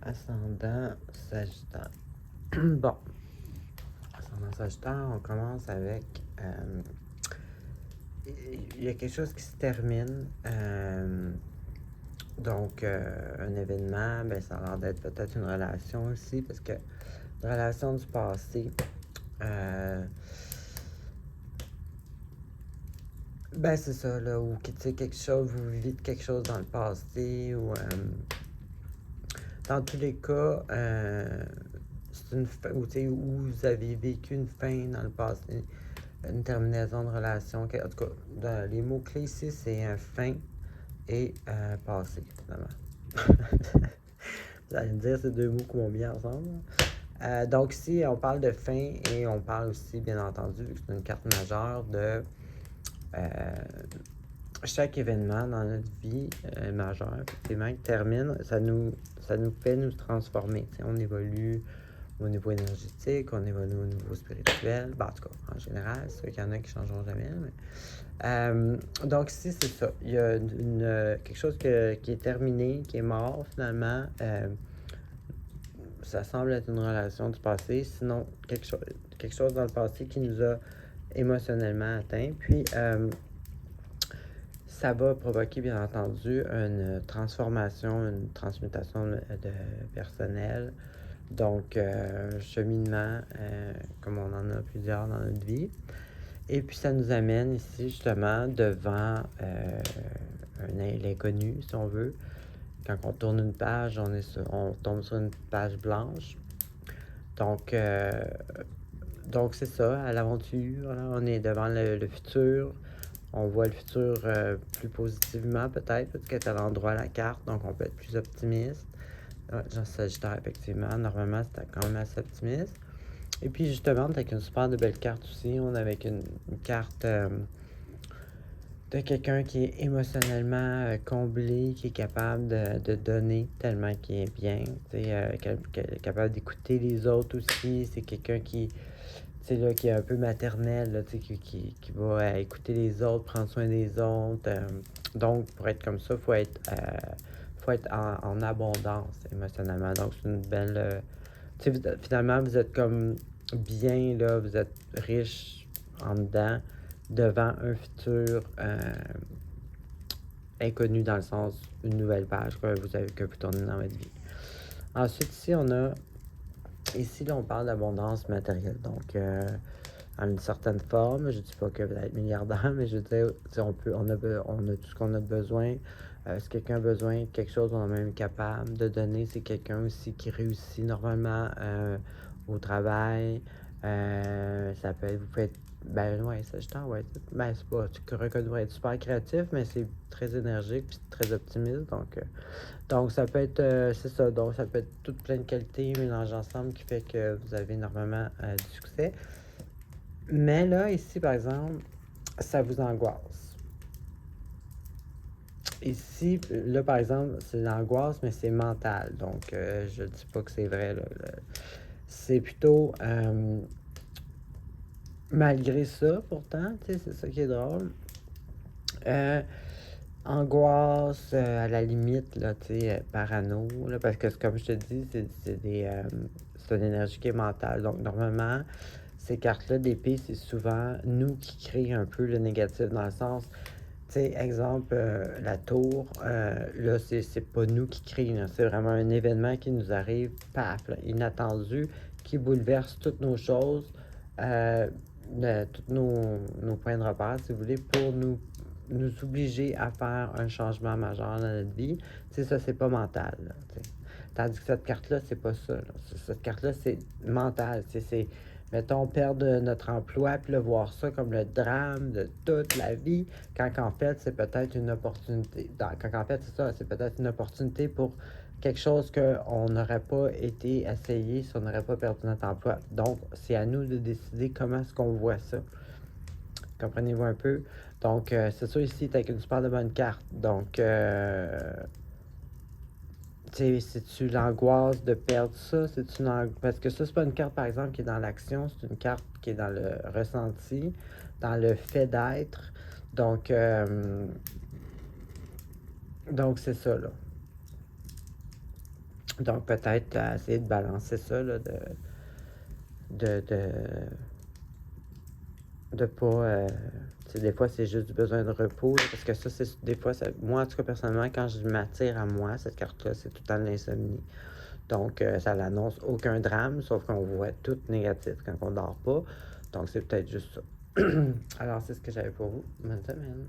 Ascendant Sagittaire. Bon, ascendant Sagittaire, on commence avec. Il y a quelque chose qui se termine. Donc, un événement, ben, ça a l'air d'être peut-être une relation aussi, parce que une relation du passé. Ben, c'est ça, là, ou tu sais, quelque chose, vous vivez de quelque chose dans le passé, ou dans tous les cas, c'est une fin, ou, où vous avez vécu une fin dans le passé, une terminaison de relation. En tout cas, les mots-clés ici, c'est fin et passé, finalement. Vous allez me dire, ces deux mots qui vont bien ensemble. Donc ici, on parle de fin et on parle aussi, bien entendu, vu que c'est une carte majeure, de chaque événement dans notre vie majeur, effectivement, qui termine, ça nous fait nous transformer. On évolue au niveau énergétique, on évolue au niveau spirituel. Ben, en tout cas, en général, c'est sûr qu'il y en a qui ne changeront jamais. Mais... donc ici, c'est ça. Il y a quelque chose qui est terminé, qui est mort finalement. Ça semble être une relation du passé, sinon quelque chose dans le passé qui nous a émotionnellement atteints. Puis, ça va provoquer, bien entendu, une transformation, une transmutation de personnel. Donc, cheminement, comme on en a plusieurs dans notre vie. Et puis, ça nous amène ici, justement, devant l'inconnu, si on veut. Quand on tourne une page, on tombe sur une page blanche. Donc c'est ça, à l'aventure. Là, on est devant le futur. On voit le futur plus positivement, peut-être, parce qu'elle est à l'endroit de la carte, donc on peut être plus optimiste. Jean Sagittaire, effectivement, normalement, c'était quand même assez optimiste. Et puis, justement, avec une super de belle carte aussi. On est avec une carte de quelqu'un qui est émotionnellement comblé, qui est capable de donner tellement qu'il est bien, capable d'écouter les autres aussi. C'est quelqu'un qui là, qui est un peu maternel, là, qui va écouter les autres, prendre soin des autres. Donc, pour être comme ça, il faut être en abondance émotionnellement. Donc, c'est une belle... finalement, vous êtes comme bien, là, vous êtes riche en dedans, devant un futur inconnu, dans le sens une nouvelle page que vous tournez dans votre vie. Ensuite, ici, là, on parle d'abondance matérielle. Donc, en une certaine forme, je ne dis pas que vous allez être milliardaire, mais je veux dire, on a tout ce qu'on a besoin. Si quelqu'un a besoin de quelque chose, on est même capable de donner. C'est quelqu'un aussi qui réussit normalement au travail. Ça peut être, vous pouvez être, ben ouais, Sagittaire, ouais. Ben, c'est pas, tu reconnais être super créatif, mais c'est très énergique et très optimiste. Donc ça peut être, c'est ça, donc ça peut être toute plein de qualités mélangées ensemble qui fait que vous avez énormément du succès. Mais là, ici, par exemple, ça vous angoisse. Ici, là, par exemple, c'est l'angoisse, mais c'est mental. Donc, je ne dis pas que c'est vrai. Là. C'est plutôt... malgré ça, pourtant, c'est ça qui est drôle. Angoisse, à la limite, là, parano, là, parce que, comme je te dis, c'est une énergie qui est mentale. Donc, normalement, ces cartes-là d'épée, c'est souvent nous qui créons un peu le négatif, dans le sens, tu sais, exemple, la tour, là, c'est pas nous qui créons, c'est vraiment un événement qui nous arrive, paf, là, inattendu, qui bouleverse toutes nos choses, tous nos points de repère, si vous voulez, pour nous obliger à faire un changement majeur dans notre vie. Tu sais, ça, c'est pas mental, là, tandis que cette carte-là, c'est pas ça, là. Cette carte-là, c'est mental, c'est mettons, perdre notre emploi, puis le voir ça comme le drame de toute la vie, quand en fait, c'est peut-être une opportunité. Quand en fait, c'est ça, c'est peut-être une opportunité pour quelque chose qu'on n'aurait pas été essayé si on n'aurait pas perdu notre emploi. Donc, c'est à nous de décider comment est-ce qu'on voit ça. Comprenez-vous un peu? Donc, c'est sûr, ici, t'as une super de bonne carte. Donc, c'est-tu l'angoisse de perdre ça? Parce que ça, c'est pas une carte, par exemple, qui est dans l'action, c'est une carte qui est dans le ressenti, dans le fait d'être. Donc, c'est ça, là. Donc, peut-être essayer de balancer ça, là, de, de, de pas... tu sais, des fois, c'est juste du besoin de repos, là, parce que ça, c'est des fois, moi, en tout cas, personnellement, quand je m'attire à moi, cette carte-là, c'est tout le temps de l'insomnie. Donc, ça n'annonce aucun drame, sauf qu'on voit tout négatif quand on dort pas. Donc, c'est peut-être juste ça. Alors, c'est ce que j'avais pour vous. Bonne semaine.